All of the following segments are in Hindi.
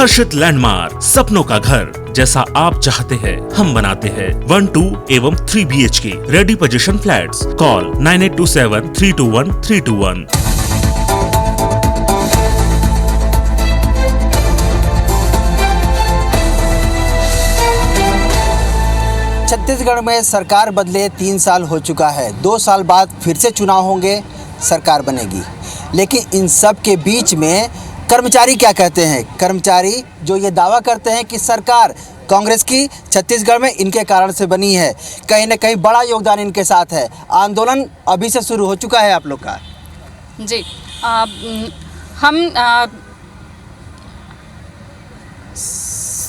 हर्षित लैंडमार्क, सपनों का घर जैसा आप चाहते हैं हम बनाते हैं। 1, 2 एवं 3 BHK ready position flats. Call 9827 321 321। Chhattisgarh में सरकार बदले 3 साल हो चुका है। 2 साल बाद फिर से चुनाव होंगे, सरकार बनेगी। लेकिन इन सब के बीच में कर्मचारी क्या कहते हैं? कर्मचारी जो ये दावा करते हैं कि सरकार कांग्रेस की छत्तीसगढ़ में इनके कारण से बनी है, कहीं ना कहीं बड़ा योगदान इनके साथ है। आंदोलन अभी से शुरू हो चुका है आप लोग का। जी हम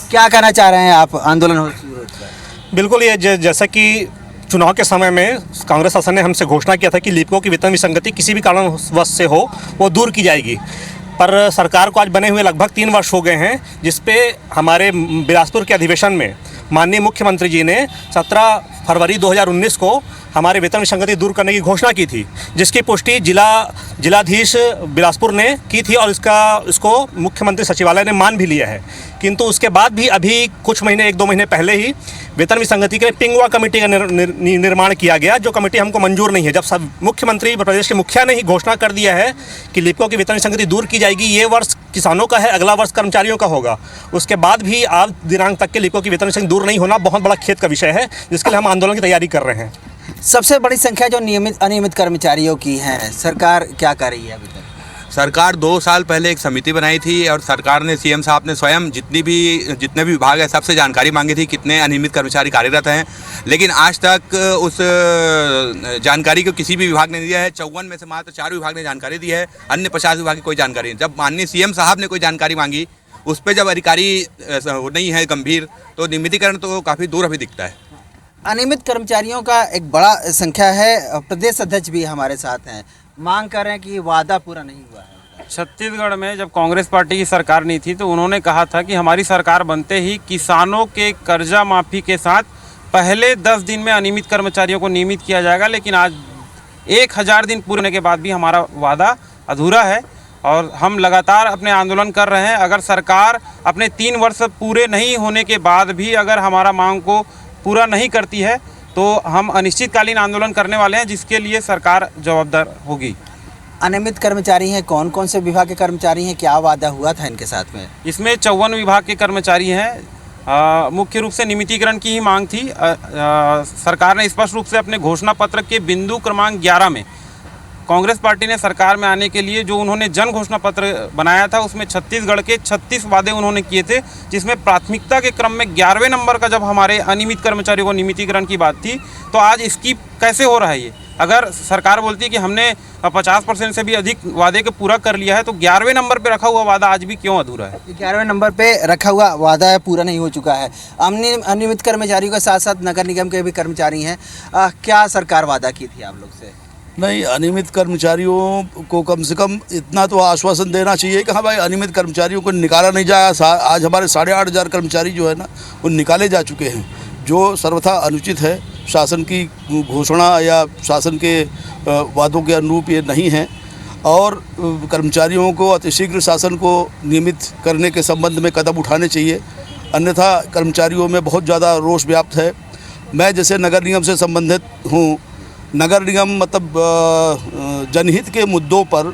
क्या कहना चाह रहे हैं आप? आंदोलन शुरू हो चुका है। बिल्कुल, ये जैसा कि चुनाव के समय में कांग्रेस शासन ने हमसे घोषणा किया था कि लिपिकों की वेतन विसंगति किसी भी कारणवश से हो वो दूर की जाएगी, पर सरकार को आज बने हुए लगभग 3 वर्ष हो गए हैं, जिसपे हमारे बिलासपुर के अधिवेशन में माननीय मुख्यमंत्री जी ने 17 फरवरी 2019 को हमारे वेतन विसंगति दूर करने की घोषणा की थी, जिसकी पुष्टि जिलाधीश बिलासपुर ने की थी और इसको मुख्यमंत्री सचिवालय ने मान भी लिया है। किंतु उसके बाद भी अभी कुछ महीने 1-2 महीने पहले ही वेतन विसंगति के लिए पिंगुआ कमेटी का निर्माण किया गया, जो कमेटी हमको मंजूर नहीं है। जब सब मुख्यमंत्री प्रदेश के मुखिया ने ही घोषणा कर दिया है कि लिपिकों की वेतन विसंगति दूर की जाएगी, ये वर्ष किसानों का है, अगला वर्ष कर्मचारियों का होगा, उसके बाद भी आज दिनांक तक के लिपिकों की वेतन विसंगति दूर नहीं होना बहुत बड़ा खेद का विषय है, जिसके लिए हम आंदोलन की तैयारी कर रहे हैं। सबसे बड़ी संख्या जो अनियमित कर्मचारियों की है, सरकार क्या कर रही है अभी तक? सरकार 2 साल पहले एक समिति बनाई थी और सरकार ने, सीएम साहब ने स्वयं जितने भी विभाग है सबसे जानकारी मांगी थी कितने अनियमित कर्मचारी कार्यरत हैं, लेकिन आज तक उस जानकारी को किसी भी विभाग ने नहीं दिया है। 54 में से मात्र 4 विभाग ने जानकारी दी है, अन्य 50 विभाग की कोई जानकारी नहीं। जब माननीय सीएम साहब ने कोई जानकारी मांगी, उस पर जब अधिकारी नहीं है गंभीर, तो नियमितीकरण तो काफ़ी दूर अभी दिखता है। अनियमित कर्मचारियों का एक बड़ा संख्या है। प्रदेश अध्यक्ष भी हमारे साथ हैं, मांग कर रहे हैं कि वादा पूरा नहीं हुआ है। छत्तीसगढ़ में जब कांग्रेस पार्टी की सरकार नहीं थी तो उन्होंने कहा था कि हमारी सरकार बनते ही किसानों के कर्जा माफ़ी के साथ पहले 10 दिन में अनियमित कर्मचारियों को नियमित किया जाएगा, लेकिन आज 1000 दिन पूरे होने के बाद भी हमारा वादा अधूरा है और हम लगातार अपने आंदोलन कर रहे हैं। अगर सरकार अपने 3 वर्ष पूरे नहीं होने के बाद भी अगर हमारा मांग को पूरा नहीं करती है तो हम अनिश्चितकालीन आंदोलन करने वाले हैं, जिसके लिए सरकार जवाबदार होगी। अनियमित कर्मचारी हैं, कौन कौन से विभाग के कर्मचारी हैं? क्या वादा हुआ था इनके साथ में? इसमें 54 विभाग के कर्मचारी हैं। मुख्य रूप से नियमितीकरण की ही मांग थी। सरकार ने स्पष्ट रूप से अपने घोषणा पत्र के बिंदु क्रमांक 11 में कांग्रेस पार्टी ने सरकार में आने के लिए जो उन्होंने जन घोषणा पत्र बनाया था, उसमें छत्तीसगढ़ के 36 वादे उन्होंने किए थे, जिसमें प्राथमिकता के क्रम में 11वें नंबर का जब हमारे अनियमित कर्मचारियों को नियमितीकरण की बात थी, तो आज इसकी कैसे हो रहा है ये? अगर सरकार बोलती है कि हमने 50% से भी अधिक वादे को पूरा कर लिया है, तो 11वें नंबर पर रखा हुआ वादा आज भी क्यों अधूरा है? 11वें नंबर पे रखा हुआ वादा है, पूरा नहीं हो चुका है। अनियमित कर्मचारियों के साथ साथ नगर निगम के भी कर्मचारी हैं। क्या सरकार वादा की थी आप लोग से? नहीं, अनियमित कर्मचारियों को कम से कम इतना तो आश्वासन देना चाहिए कि हाँ भाई, अनियमित कर्मचारियों को निकाला नहीं जाएगा। आज हमारे 8,500 कर्मचारी जो है ना, वो निकाले जा चुके हैं, जो सर्वथा अनुचित है। शासन की घोषणा या शासन के वादों के अनुरूप ये नहीं है और कर्मचारियों को अतिशीघ्र शासन को नियमित करने के संबंध में कदम उठाने चाहिए, अन्यथा कर्मचारियों में बहुत ज़्यादा रोष व्याप्त है। मैं जैसे नगर निगम से संबंधित हूँ, नगर निगम मतलब जनहित के मुद्दों पर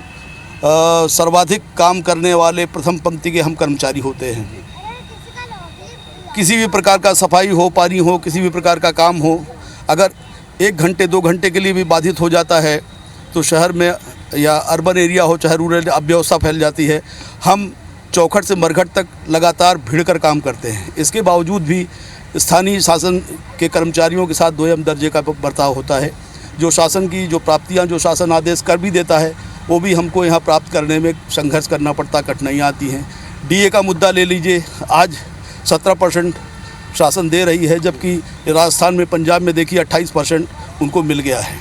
सर्वाधिक काम करने वाले प्रथम पंक्ति के हम कर्मचारी होते हैं। किसी भी प्रकार का सफाई हो, पानी हो, किसी भी प्रकार का काम हो, अगर 1 घंटे 2 घंटे के लिए भी बाधित हो जाता है तो शहर में या अर्बन एरिया हो चाहे रूरल, अव्यवस्था फैल जाती है। हम चौखट से मरघट तक लगातार भिड़ कर काम करते हैं। इसके बावजूद भी स्थानीय शासन के कर्मचारियों के साथ दोयम दर्जे का बर्ताव होता है। जो शासन की जो प्राप्तियां, जो शासन आदेश कर भी देता है, वो भी हमको यहाँ प्राप्त करने में संघर्ष करना पड़ता, कठिनाइयाँ आती हैं। डीए का मुद्दा ले लीजिए, आज 17% शासन दे रही है, जबकि राजस्थान में, पंजाब में देखिए 28% उनको मिल गया है।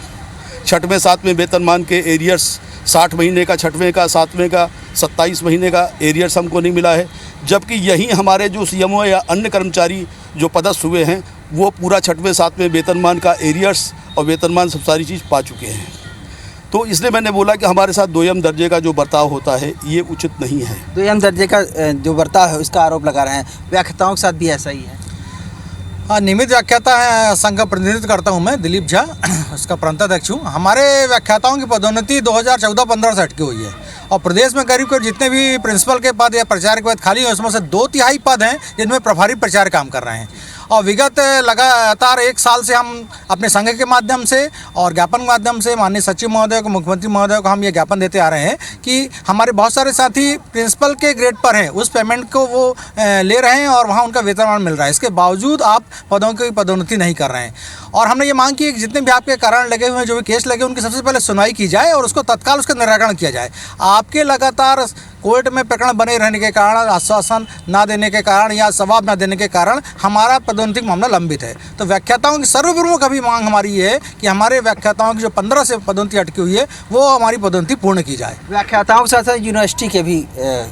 6वें 7वें वेतनमान के एरियर्स 60 महीने का, 6वें का, 7वें का, 27 महीने का एरियर्स हमको नहीं मिला है, जबकि यही हमारे जो सीएमओ या अन्य कर्मचारी जो पदस्थ हुए हैं वो पूरा 6वें 7वें वेतनमान का एरियर्स और वेतनमान सब सारी चीज़ पा चुके हैं। तो इसलिए मैंने बोला कि हमारे साथ दोयम दर्जे का जो बर्ताव होता है ये उचित नहीं है। दोयम दर्जे का जो बर्ताव है उसका आरोप लगा रहे हैं, व्याख्याताओं के साथ भी ऐसा ही है। हाँ, नियमित व्याख्याता है संघ का प्रतिनिधित्व करता हूँ मैं, दिलीप झा, उसका प्रांताध्यक्ष हूँ। हमारे व्याख्याताओं की पदोन्नति 2014-15 से अटकी हुई है और प्रदेश में करीब करीब जितने भी प्रिंसिपल के पद या प्रचारक के पद खाली हैं उसमें से 2/3 पद हैं जिनमें प्रभारी प्रचार काम कर रहे हैं। और विगत लगातार 1 साल से हम अपने संघ के माध्यम से और ज्ञापन के माध्यम से माननीय सचिव महोदय को, मुख्यमंत्री महोदय को हम ये ज्ञापन देते आ रहे हैं कि हमारे बहुत सारे साथी प्रिंसिपल के ग्रेड पर हैं, उस पेमेंट को वो ले रहे हैं और वहाँ उनका वेतनमान मिल रहा है, इसके बावजूद आप पदों की पदोन्नति नहीं कर रहे हैं। और हमने ये मांग की है कि जितने भी आपके कारण लगे हुए हैं, जो भी केस लगे, उनकी सबसे पहले सुनवाई की जाए और उसको तत्काल उसका निराकरण किया जाए। आपके लगातार कोर्ट में प्रकरण बने रहने के कारण, आश्वासन ना देने के कारण या जवाब ना देने के कारण हमारा पदोन्नति मामला लंबित है। तो व्याख्याताओं की सर्वप्रमुख अभी मांग हमारी ये है कि हमारे व्याख्याताओं की जो 15 से पदोन्नति अटकी हुई है वो हमारी पदोन्नति पूर्ण की जाए। व्याख्याताओं के साथ साथ यूनिवर्सिटी के भी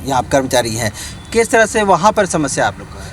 यहाँ कर्मचारी हैं, किस तरह से वहाँ पर समस्या आप लोग को है?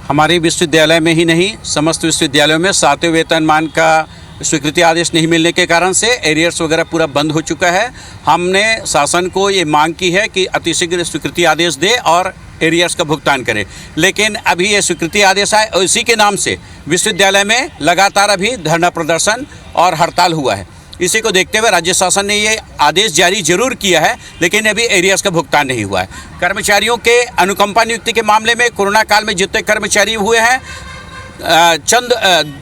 हमारे विश्वविद्यालय में ही नहीं, समस्त विश्वविद्यालयों में 7वें वेतनमान का स्वीकृति आदेश नहीं मिलने के कारण से एरियर्स वगैरह पूरा बंद हो चुका है। हमने शासन को ये मांग की है कि अतिशीघ्र स्वीकृति आदेश दे और एरियर्स का भुगतान करें, लेकिन अभी ये स्वीकृति आदेश आए और इसी के नाम से विश्वविद्यालय में लगातार अभी धरना प्रदर्शन और हड़ताल हुआ है। इसी को देखते हुए राज्य शासन ने ये आदेश जारी जरूर किया है, लेकिन अभी एरियर्स का भुगतान नहीं हुआ है। कर्मचारियों के अनुकंपा नियुक्ति के मामले में कोरोना काल में जितने कर्मचारी हुए हैं, चंद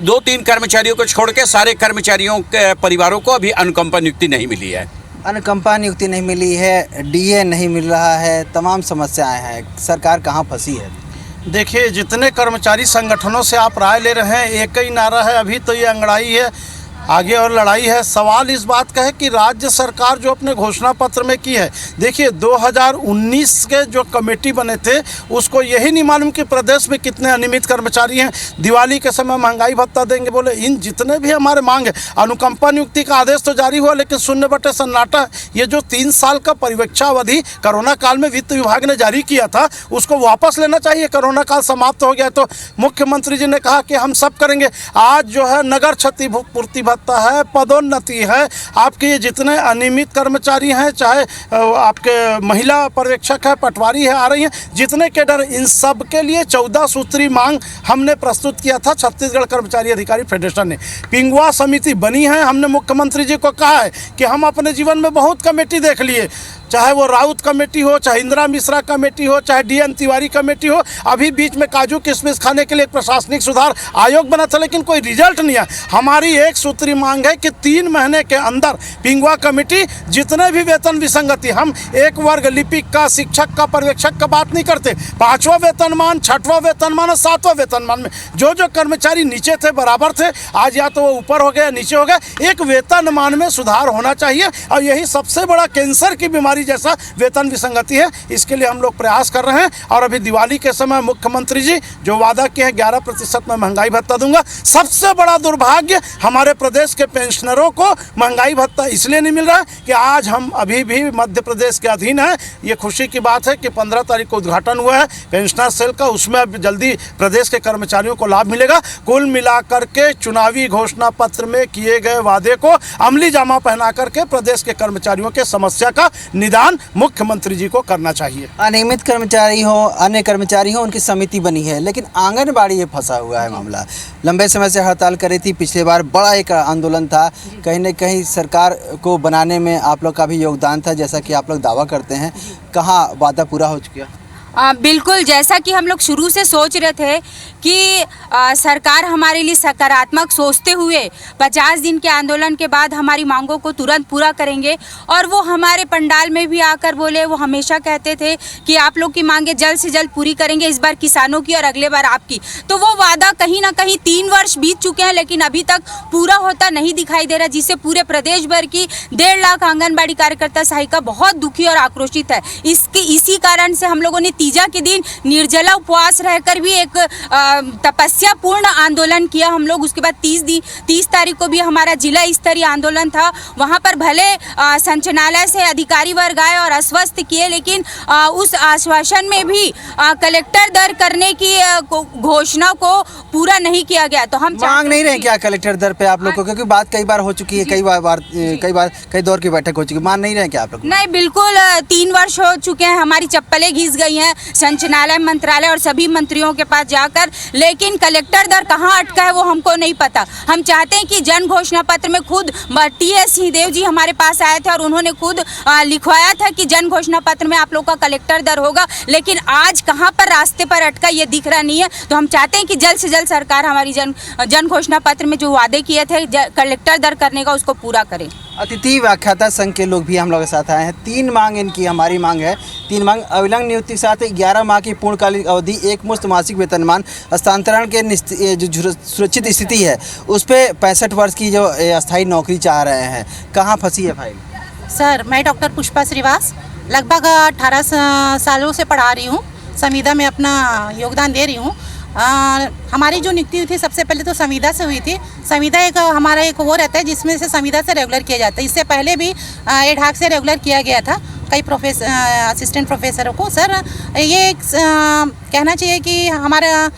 2-3 कर्मचारियों को छोड़ के सारे कर्मचारियों के परिवारों को अभी अनुकंपा नियुक्ति नहीं मिली है। अनुकंपा नियुक्ति नहीं मिली है, डीए नहीं मिल रहा है, तमाम समस्याएं हैं, सरकार कहाँ फंसी है? देखिए, जितने कर्मचारी संगठनों से आप राय ले रहे हैं, एक ही नारा है, अभी तो ये अंगड़ाई है, आगे और लड़ाई है। सवाल इस बात का है कि राज्य सरकार जो अपने घोषणा पत्र में की है, देखिए 2019 के जो कमेटी बने थे उसको यही नहीं मालूम कि प्रदेश में कितने अनियमित कर्मचारी हैं। दिवाली के समय महंगाई भत्ता देंगे बोले, इन जितने भी हमारे मांग है, अनुकंपा नियुक्ति का आदेश तो जारी हुआ लेकिन शून्य बटे सन्नाटा। ये जो 3 साल का परिवीक्षावधि कोरोना काल में वित्त विभाग ने जारी किया था उसको वापस लेना चाहिए। कोरोना काल समाप्त हो गया तो मुख्यमंत्री जी ने कहा कि हम सब करेंगे। आज जो है नगर क्षतिपूर्ति है, पदोन्नति है, आपके ये जितने अनियमित कर्मचारी हैं, चाहे आपके महिला पर्यवेक्षक है, पटवारी है, आ रही हैं, जितने कैडर, इन सब के लिए 14 सूत्री मांग हमने प्रस्तुत किया था। छत्तीसगढ़ कर्मचारी अधिकारी फेडरेशन ने पिंगुआ समिति बनी है। हमने मुख्यमंत्री जी को कहा है कि हम अपने जीवन में बहुत कमेटी देख लिए, चाहे वो राउत कमेटी हो, चाहे इंदिरा मिश्रा कमेटी हो, चाहे DN तिवारी कमेटी हो। अभी बीच में काजू किशमिश खाने के लिए एक प्रशासनिक सुधार आयोग बना था लेकिन कोई रिजल्ट नहीं आया। हमारी एक सूत्री मांग है कि 3 महीने के अंदर पिंगुआ कमेटी जितने भी वेतन विसंगति, हम एक वर्ग लिपिक का, शिक्षक का, पर्यवेक्षक का बात नहीं करते, 5वां वेतनमान, 6वां वेतनमान और 7वां वेतनमान में जो जो कर्मचारी नीचे थे बराबर थे, आज या तो वो ऊपर हो गए, नीचे हो गए। एक वेतनमान में सुधार होना चाहिए और यही सबसे बड़ा कैंसर की बीमारी जैसा वेतन विसंगति है। इसके लिए हम लोग प्रयास कर रहे हैं और अभी दिवाली के समय मुख्यमंत्री जी जो वादा किए हैं 11% में महंगाई भत्ता दूंगा। सबसे बड़ा दुर्भाग्य हमारे प्रदेश के पेंशनरों को महंगाई भत्ता इसलिए नहीं मिल रहा है कि आज हम अभी भी मध्य प्रदेश के अधीन है। ये खुशी की बात है कि 15 तारीख को उद्घाटन हुआ है पेंशनर सेल का, उसमें अब जल्दी प्रदेश के कर्मचारियों को लाभ मिलेगा। कुल मिलाकर के चुनावी घोषणा पत्र में किए गए वादे को अमली जामा पहना करके प्रदेश के कर्मचारियों के समस्या का निदान मुख्यमंत्री जी को करना चाहिए। अनियमित कर्मचारी हो, अन्य कर्मचारी हो, उनकी समिति बनी है, लेकिन आंगनबाड़ी ये फंसा हुआ है मामला। लंबे समय से हड़ताल करी थी, पिछले बार बड़ा एक आंदोलन था, कहीं न कहीं सरकार को बनाने में आप लोग का भी योगदान था, जैसा कि आप लोग दावा करते हैं। कहाँ वादा पूरा हो चुका? बिल्कुल, जैसा कि हम लोग शुरू से सोच रहे थे कि सरकार हमारे लिए सकारात्मक सोचते हुए 50 दिन के आंदोलन के बाद हमारी मांगों को तुरंत पूरा करेंगे। और वो हमारे पंडाल में भी आकर बोले, वो हमेशा कहते थे कि आप लोग की मांगें जल्द से जल्द पूरी करेंगे, इस बार किसानों की और अगले बार आपकी। तो वो वादा कहीं ना कहीं 3 वर्ष बीत चुके हैं लेकिन अभी तक पूरा होता नहीं दिखाई दे रहा, जिससे पूरे प्रदेश भर की 1.5 लाख आंगनबाड़ी कार्यकर्ता सहायिका बहुत दुखी और आक्रोशित है। इसी कारण से हम लोगों ने तीजा के दिन निर्जला उपवास रहकर भी एक तपस्या पूर्ण आंदोलन किया हम लोग। उसके बाद 30 तारीख को भी हमारा जिला स्तरीय आंदोलन था। वहाँ पर भले संचालनालय से अधिकारी वर्ग आए और आश्वस्त किए, लेकिन उस आश्वासन में भी कलेक्टर दर करने की घोषणा को पूरा नहीं किया गया। तो हम मांग नहीं रहे क्या कलेक्टर दर पे आप लोग को? क्योंकि बात कई बार हो चुकी है, कई दौर की बैठक हो चुकी है, मान नहीं रहे क्या आप लोग? नहीं, बिल्कुल 3 वर्ष हो चुके हैं, हमारी चप्पलें घिस गई हैं संचालनालय, मंत्रालय और सभी मंत्रियों के पास जाकर, लेकिन कलेक्टर दर कहाँ अटका है वो हमको नहीं पता। हम चाहते हैं कि जन घोषणा पत्र में खुद TS सिंहदेव जी हमारे पास आए थे और उन्होंने खुद लिखवाया था कि जन घोषणा पत्र में आप लोग का कलेक्टर दर होगा, लेकिन आज कहाँ पर रास्ते पर अटका ये दिख रहा नहीं है। तो हम चाहते हैं कि जल्द से जल्द सरकार हमारी जन घोषणा पत्र में जो वादे किए थे कलेक्टर दर करने का उसको पूरा करे। अतिथि व्याख्याता संघ के लोग भी हम लोग के साथ आए हैं। 3 मांग इनकी, हमारी मांग है 3 मांग। अविलंब नियुक्ति के साथ 11 माह की पूर्णकालिक अवधि, एक मुश्त मासिक वेतनमान, हस्तांतरण के जो सुरक्षित स्थिति है उस पर 65 वर्ष की जो अस्थायी नौकरी चाह रहे हैं। कहाँ फंसी है फाइल? सर, मैं डॉक्टर पुष्पा श्रीवास लगभग 18 सालों से पढ़ा रही हूँ, संविदा में अपना योगदान दे रही हूँ। हमारी जो नियुक्ति हुई थी सबसे पहले तो संविदा से हुई थी। संविदा हमारा एक वो रहता है जिसमें से संविदा से रेगुलर किया जाता है। इससे पहले भी एड हॉक से रेगुलर किया गया था कई असिस्टेंट प्रोफेसरों को। सर, ये कहना चाहिए कि हमारा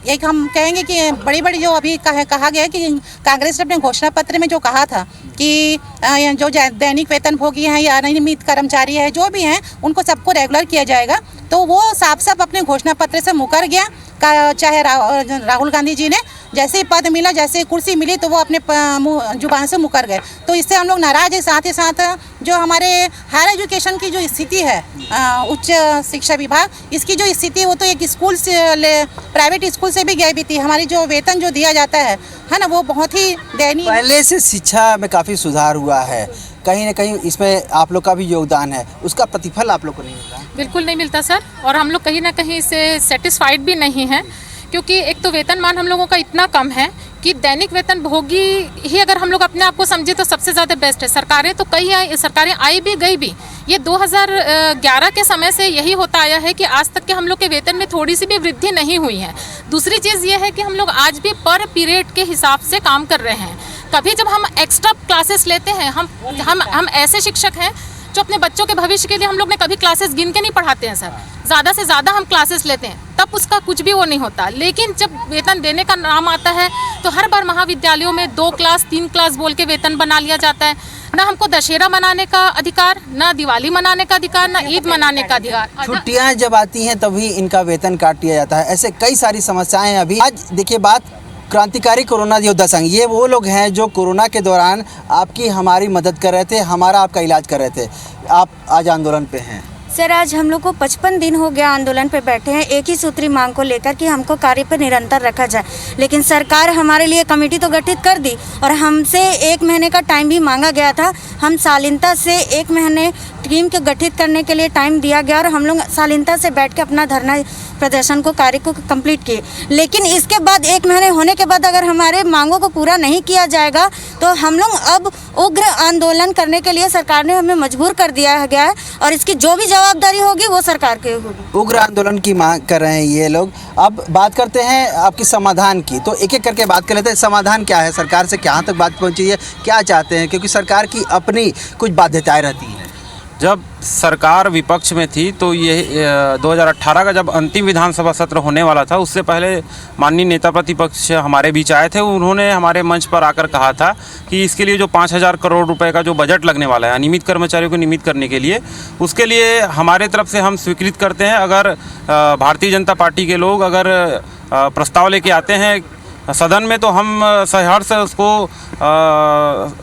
एक हम कहेंगे कि बड़ी जो अभी कहा गया है कि कांग्रेस ने अपने घोषणा पत्र में जो कहा था कि जो दैनिक वेतनभोगी हैं या अनियमित कर्मचारी है जो भी हैं उनको सबको रेगुलर किया जाएगा, तो वो साफ अपने घोषणा पत्र से मुकर गया। चाहे राहुल गांधी जी ने जैसे ही पद मिला, जैसे ही कुर्सी मिली, तो वो अपने जुबान से मुकर गए। तो इससे हम लोग नाराज हैं। साथ ही साथ जो हमारे हायर एजुकेशन की जो स्थिति है, उच्च शिक्षा विभाग, इसकी जो स्थिति वो तो एक स्कूल से प्राइवेट स्कूल से भी गई भी थी। हमारी जो वेतन जो दिया जाता है ना, वो बहुत ही दयनीय। पहले से शिक्षा में काफ़ी सुधार हुआ है, कहीं ना कहीं इसमें आप लोग का भी योगदान है, उसका प्रतिफल आप लोग को नहीं मिलता? बिल्कुल नहीं मिलता सर, और हम लोग कहीं ना कहीं इससे सेटिस्फाइड भी नहीं हैं, क्योंकि एक तो वेतनमान हम लोगों का इतना कम है कि दैनिक वेतन भोगी ही अगर हम लोग अपने आप को समझे तो सबसे ज़्यादा बेस्ट है। सरकारें तो सरकारें आई भी गई भी, ये 2011 के समय से यही होता आया है कि आज तक के हम लोग के वेतन में थोड़ी सी भी वृद्धि नहीं हुई है। दूसरी चीज़ ये है कि हम लोग आज भी पर पीरियड के हिसाब से काम कर रहे हैं। कभी जब हम एक्स्ट्रा क्लासेस लेते हैं, हम ऐसे शिक्षक हैं जो अपने बच्चों के भविष्य के लिए हम लोग ने कभी क्लासेस गिन के नहीं पढ़ाते हैं सर, ज़्यादा से ज़्यादा हम क्लासेस लेते हैं, तब उसका कुछ भी वो नहीं होता। लेकिन जब वेतन देने का नाम आता है तो हर बार महाविद्यालयों में 2 क्लास 3 क्लास बोल के वेतन बना लिया जाता है। ना हमको दशहरा मनाने का अधिकार, ना दिवाली मनाने का अधिकार, ना ईद मनाने का अधिकार। छुट्टियाँ जब आती हैं तभी इनका वेतन काट दिया जाता है। ऐसे कई सारी समस्याएं अभी। आज देखिए, बात क्रांतिकारी कोरोना योद्धा संघ, ये वो लोग हैं जो कोरोना के दौरान आपकी हमारी मदद कर रहे थे, हमारा आपका इलाज कर रहे थे। आप आज आंदोलन पे हैं। सर, आज हम लोग को 55 दिन हो गया आंदोलन पे बैठे हैं, एक ही सूत्री मांग को लेकर कि हमको कार्य पर निरंतर रखा जाए। लेकिन सरकार हमारे लिए कमेटी तो गठित कर दी और हमसे 1 महीने का टाइम भी मांगा गया था। हम शालीनता से 1 महीने टीम के गठित करने के लिए टाइम दिया गया और हम लोग शालीनता से बैठ के अपना धरना प्रदर्शन को कार्य को कंप्लीट किए। लेकिन इसके बाद 1 महीने होने के बाद अगर हमारे मांगों को पूरा नहीं किया जाएगा तो हम लोग अब उग्र आंदोलन करने के लिए सरकार ने हमें मजबूर कर दिया गया है और इसकी जो भी जवाबदारी होगी वो सरकार की होगी। उग्र आंदोलन की मांग कर रहे हैं ये लोग। अब बात करते हैं आपकी समाधान की, तो एक एक करके बात कर लेते हैं। समाधान क्या है? सरकार से कहाँ तक बात पहुँची है, क्या चाहते हैं? क्योंकि सरकार की अपनी कुछ बाध्यताएँ रहती हैं। जब सरकार विपक्ष में थी तो ये 2018 का जब अंतिम विधानसभा सत्र होने वाला था, उससे पहले माननीय नेता प्रतिपक्ष हमारे बीच आए थे। उन्होंने हमारे मंच पर आकर कहा था कि इसके लिए जो 5000 करोड़ रुपए का जो बजट लगने वाला है अनियमित कर्मचारियों को नियमित करने के लिए, उसके लिए हमारे तरफ से हम स्वीकृत करते हैं। अगर भारतीय जनता पार्टी के लोग अगर प्रस्ताव लेके आते हैं सदन में तो हम सहर्ष उसको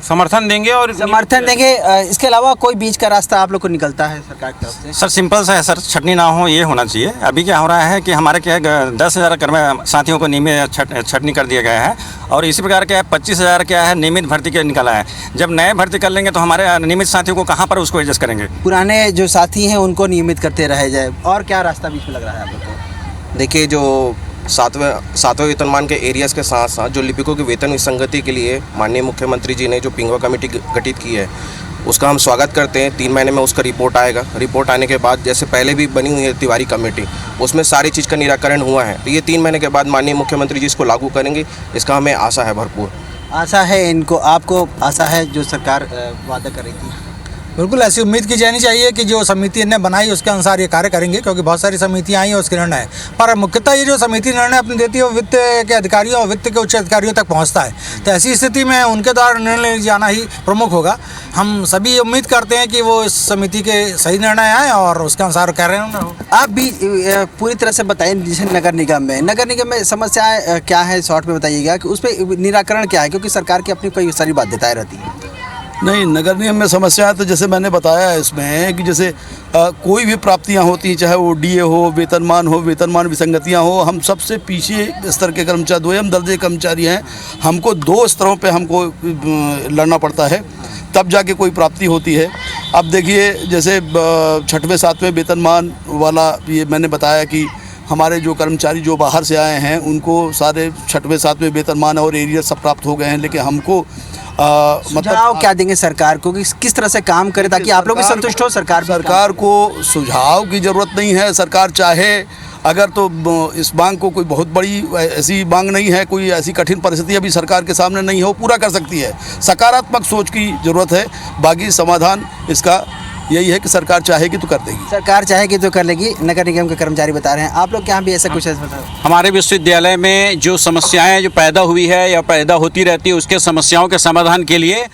समर्थन देंगे और इसके अलावा कोई बीच का रास्ता आप लोग को निकलता है सरकार की तरफ से? सर, सिंपल सा है सर, छटनी ना हो ये होना चाहिए। अभी क्या हो रहा है कि हमारे क्या 10,000 कर्म साथियों को नियमित छटनी कर दिया गया है और इसी प्रकार क्या है 25,000 क्या है नियमित भर्ती के निकला है। जब नए भर्ती कर लेंगे तो हमारे नियमित साथियों को कहाँ पर उसको एडजस्ट करेंगे? पुराने जो साथी हैं उनको नियमित करते रहे जाए। और क्या रास्ता बीच में लग रहा है आप लोग को? देखिए, जो सातवें वेतनमान के एरियाज़ के साथ साथ जो लिपिकों की वेतन विसंगति के लिए माननीय मुख्यमंत्री जी ने जो पिंगवा कमेटी गठित की है, उसका हम स्वागत करते हैं। 3 महीने में उसका रिपोर्ट आएगा। रिपोर्ट आने के बाद जैसे पहले भी बनी हुई है तिवारी कमेटी, उसमें सारी चीज़ का निराकरण हुआ है। तो ये 3 महीने के बाद माननीय मुख्यमंत्री जी इसको लागू करेंगे, इसका हमें आशा है भरपूर। आशा है इनको, आपको आशा है जो सरकार वादा कर रही थी? बिल्कुल ऐसी उम्मीद की जानी चाहिए कि जो समिति ने बनाई उसके अनुसार ये कार्य करेंगे, क्योंकि बहुत सारी समितियाँ आई हैं उसके निर्णय है। पर मुख्यतः ये जो समिति निर्णय अपने देती है वो वित्त के अधिकारियों और वित्त के उच्च अधिकारियों तक पहुँचता है। तो ऐसी स्थिति में उनके द्वारा निर्णय लिया जाना ही प्रमुख होगा। हम सभी उम्मीद करते हैं कि वो इस समिति के सही निर्णय आए और उसके अनुसार कह रहे हैं। आप भी पूरी तरह से बताइए, जैसे नगर निगम में समस्याएँ क्या है, शॉर्ट में बताइएगा कि उस पर निराकरण क्या है, क्योंकि सरकार की अपनी कई सारी बाध्यताएँ रहती हैं। नहीं, नगर निगम में समस्या है तो जैसे मैंने बताया है इसमें कि जैसे कोई भी प्राप्तियां होती हैं, चाहे वो डीए हो, वेतनमान विसंगतियां हो, हम सबसे पीछे स्तर के कर्मचारी, 2म दर्जे कर्मचारी हैं। हमको 2 स्तरों पे हमको लड़ना पड़ता है, तब जाके कोई प्राप्ति होती है। अब देखिए जैसे 6वें 7वें वेतनमान वाला, ये मैंने बताया कि हमारे जो कर्मचारी जो बाहर से आए हैं उनको सारे 6वें 7वें वेतनमान और एरियर सब प्राप्त हो गए हैं, लेकिन हमको मतलब क्या देंगे सरकार को कि किस तरह से काम करे ताकि आप लोग भी संतुष्ट हो? सरकार को सुझाव की ज़रूरत नहीं है। सरकार चाहे अगर तो इस मांग को, कोई बहुत बड़ी ऐसी मांग नहीं है, कोई ऐसी कठिन परिस्थिति अभी सरकार के सामने नहीं है, वो पूरा कर सकती है। सकारात्मक सोच की ज़रूरत है। बाकी समाधान इसका यही है कि सरकार चाहेगी तो कर देगी। सरकार चाहेगी तो कर लेगी, नगर निगम के कर्मचारी बता रहे हैं। आप लोग क्या भी ऐसा कुछ बताओ? हमारे विश्वविद्यालय में जो समस्याएं जो पैदा हुई है या पैदा होती रहती है, उसके समस्याओं के समाधान के लिए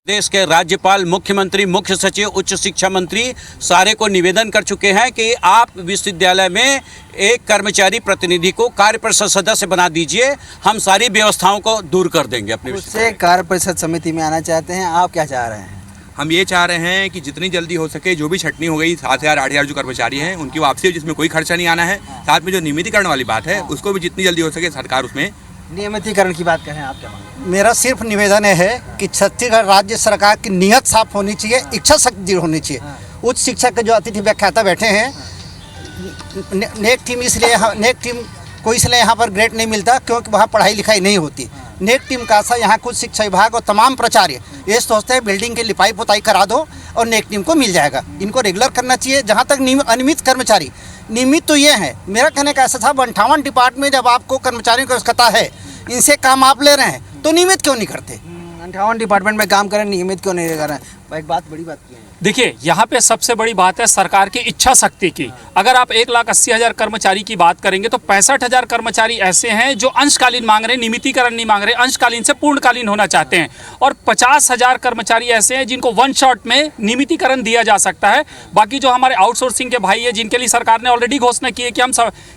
देश के राज्यपाल, मुख्यमंत्री, मुख्य सचिव, उच्च शिक्षा मंत्री सारे को निवेदन कर चुके हैं कि आप विश्वविद्यालय में एक कर्मचारी प्रतिनिधि को कार्य परिषद सदस्य बना दीजिए, हम सारी व्यवस्थाओं को दूर कर देंगे। अपने उससे कार्य परिषद समिति में आना चाहते हैं, आप क्या चाह रहे हैं? हम ये चाह रहे हैं कि जितनी जल्दी हो सके जो भी छटनी हो गई 7,000-8,000 जो कर्मचारी हैं उनकी वापसी हो, जिसमें कोई खर्चा नहीं आना है। साथ में जो नियमितीकरण वाली बात है उसको भी जितनी जल्दी हो सके सरकार उसमें नियमितीकरण की बात करें। आप क्या मांगें? मेरा सिर्फ निवेदन है कि छत्तीसगढ़ राज्य सरकार की नीयत साफ होनी चाहिए, इच्छा शक्ति होनी चाहिए। उच्च शिक्षा के जो अतिथि व्याख्याता बैठे हैं, नेक टीम को इसलिए यहाँ पर ग्रेड नहीं मिलता क्योंकि वहाँ पढ़ाई लिखाई नहीं होती। नेक टीम का सा यहाँ कुछ शिक्षा विभाग और तमाम प्राचार्य ये सोचते हैं बिल्डिंग की लिपाई पुताई करा दो और नेक टीम को मिल जाएगा। इनको रेगुलर करना चाहिए। जहाँ तक अनियमित कर्मचारी, नियमित तो ये है, मेरा कहने का ऐसा था 58 डिपार्टमेंट जब आपको कर्मचारियों की आवश्यकता है, इनसे काम आप ले रहे हैं तो नियमित क्यों नहीं करते? 58 डिपार्टमेंट में काम करें, नियमित क्यों नहीं कर रहे हैं? एक बात, बड़ी बात की है। देखिए, यहाँ पे सबसे बड़ी बात है सरकार की इच्छा शक्ति की। अगर आप 1,80,000 कर्मचारी की बात करेंगे तो 65,000 कर्मचारी ऐसे हैं जो अंशकालीन मांग रहे हैं, नियमितीकरण नहीं मांग रहे, अंशकालीन से पूर्णकालीन होना चाहते हैं। और 50,000 कर्मचारी ऐसे हैं जिनको 1 शॉट में नियमितीकरण दिया जा सकता है। बाकी जो हमारे आउटसोर्सिंग के भाई है, जिनके लिए सरकार ने ऑलरेडी घोषणा की है कि हम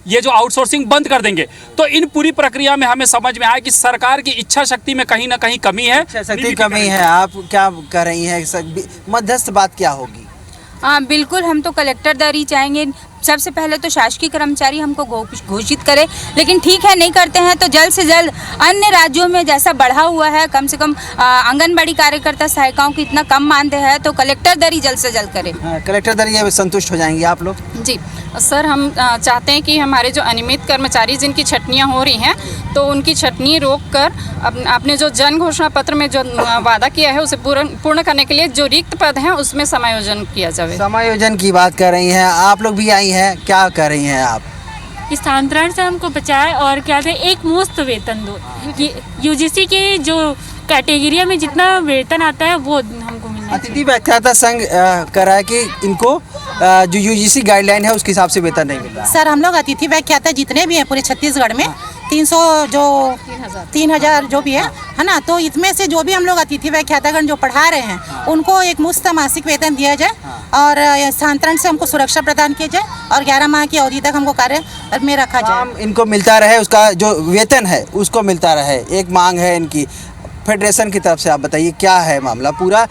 ये जो आउटसोर्सिंग बंद कर देंगे, तो इन पूरी प्रक्रिया में हमें समझ में आया कि सरकार की इच्छा शक्ति में कहीं ना कहीं कमी है, शक्ति कमी है। आप क्या कर रही हैं? मध्यस्थ बात क्या होगी? हाँ बिल्कुल, हम तो कलेक्टर दरी चाहेंगे। सबसे पहले तो शासकीय कर्मचारी हमको घोषित करे, लेकिन ठीक है नहीं करते हैं तो जल्द से जल्द अन्य राज्यों में जैसा बढ़ा हुआ है, कम से कम आंगनबाड़ी कार्यकर्ता सहायिकाओं की इतना कम मानते हैं, तो कलेक्टर दरी जल्द से जल्द करे। कलेक्टर दरी संतुष्ट हो जाएंगे आप लोग? जी सर, हम चाहते हैं कि हमारे जो अनियमित कर्मचारी जिनकी छटनियाँ हो रही हैं तो उनकी छटनी रोक कर आपने जो जन घोषणा पत्र में जो वादा किया है उसे पूर्ण करने के लिए जो रिक्त पद हैं उसमें समायोजन किया जाए। समायोजन की बात कर रही हैं आप लोग भी आई हैं, क्या कर रही हैं आप? स्थानांतरण से हमको बचाए और क्या थे, एक मुफ्त वेतन दो। यूजीसी के जो कैटेगरी में जितना वेतन आता है वो हमको मिलना। अतिथि व्याख्याता संघ कह रहा है कि इनको जो यूजीसी गाइडलाइन है उसके हिसाब से वेतन नहीं मिल रहा। सर, हम लोग अतिथि व्याख्याता जितने भी हैं पूरे छत्तीसगढ़ में 3,000 जो भी है ना, तो इसमें से जो भी हम लोग अतिथि व्याख्यातागण जो पढ़ा रहे हैं उनको एक मुफ्त मासिक वेतन दिया जाए और स्थानांतरण से हमको सुरक्षा प्रदान किया जाए और 11 माह की अवधि तक हमको कार्य में रखा जाए। इनको मिलता रहे, उसका जो वेतन है उसको मिलता रहे, एक मांग है इनकी फेडरेशन की तरफ से। आप बताइए क्या है मामला पूरा?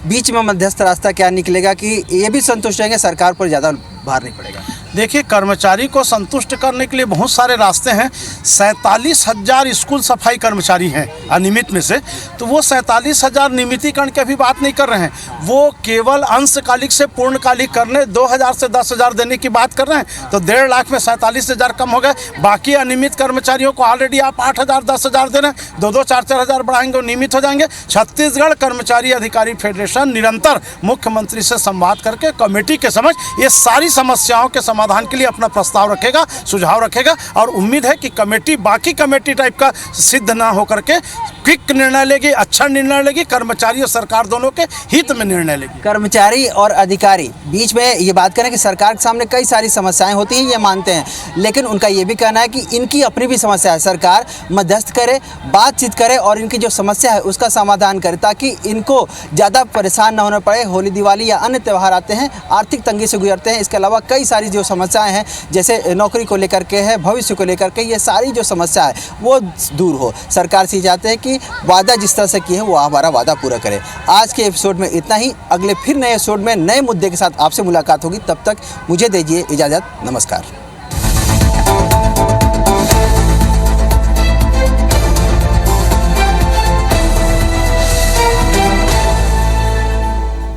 बीच में मध्यस्थ रास्ता क्या निकलेगा कि ये भी संतुष्ट रहेंगे, सरकार पर ज़्यादा भार नहीं पड़ेगा? देखिए, कर्मचारी को संतुष्ट करने के लिए बहुत सारे रास्ते हैं। 47,000 स्कूल सफाई कर्मचारी हैं अनियमित में से, तो वो 47,000 नियमितीकरण की अभी बात नहीं कर रहे हैं, वो केवल अंशकालिक से पूर्णकालिक करने 2,000 से 10,000 देने की बात कर रहे हैं। तो 1.5 लाख में 47,000 कम हो गए। बाकी अनियमित कर्मचारियों को ऑलरेडी आप 8,000 10,000 दे रहे हैं, 2-2 4-4 हज़ार बढ़ाएंगे, वो नियमित हो जाएंगे। छत्तीसगढ़ कर्मचारी अधिकारी फेडरेशन निरंतर मुख्यमंत्री से संवाद करके कमेटी के समझ ये सारी समस्याओं के समाधान के लिए अपना प्रस्ताव रखेगा, सुझाव रखेगा, और उम्मीद है कि कमेटी बाकी कमेटी टाइप का सिद्ध ना होकर के क्विक निर्णय लेगी, अच्छा निर्णय लेगी, कर्मचारी और सरकार दोनों के हित में निर्णय लेगी। कर्मचारी और अधिकारी बीच में ये बात करें कि सरकार के सामने कई सारी समस्याएं होती हैं, ये मानते हैं, लेकिन उनका ये भी कहना है कि इनकी अपनी भी समस्या है। सरकार मध्यस्थ करे, बातचीत करे और इनकी जो समस्या है उसका समाधान करे, ताकि इनको ज़्यादा परेशान ना होना पड़े। होली, दिवाली या अन्य त्यौहार आते हैं, आर्थिक तंगी से गुजरते हैं। इसके अलावा कई सारी जो समस्याएं हैं, जैसे नौकरी को लेकर के है, भविष्य को लेकर के, ये सारी जो समस्या है वो दूर हो। सरकार से चाहते हैं कि वादा जिस तरह से किए हैं वो हमारा वादा पूरा करें। आज के एपिसोड में इतना ही। अगले फिर नए एपिसोड में नए मुद्दे के साथ आपसे मुलाकात होगी। तब तक मुझे दीजिए इजाज़त। नमस्कार।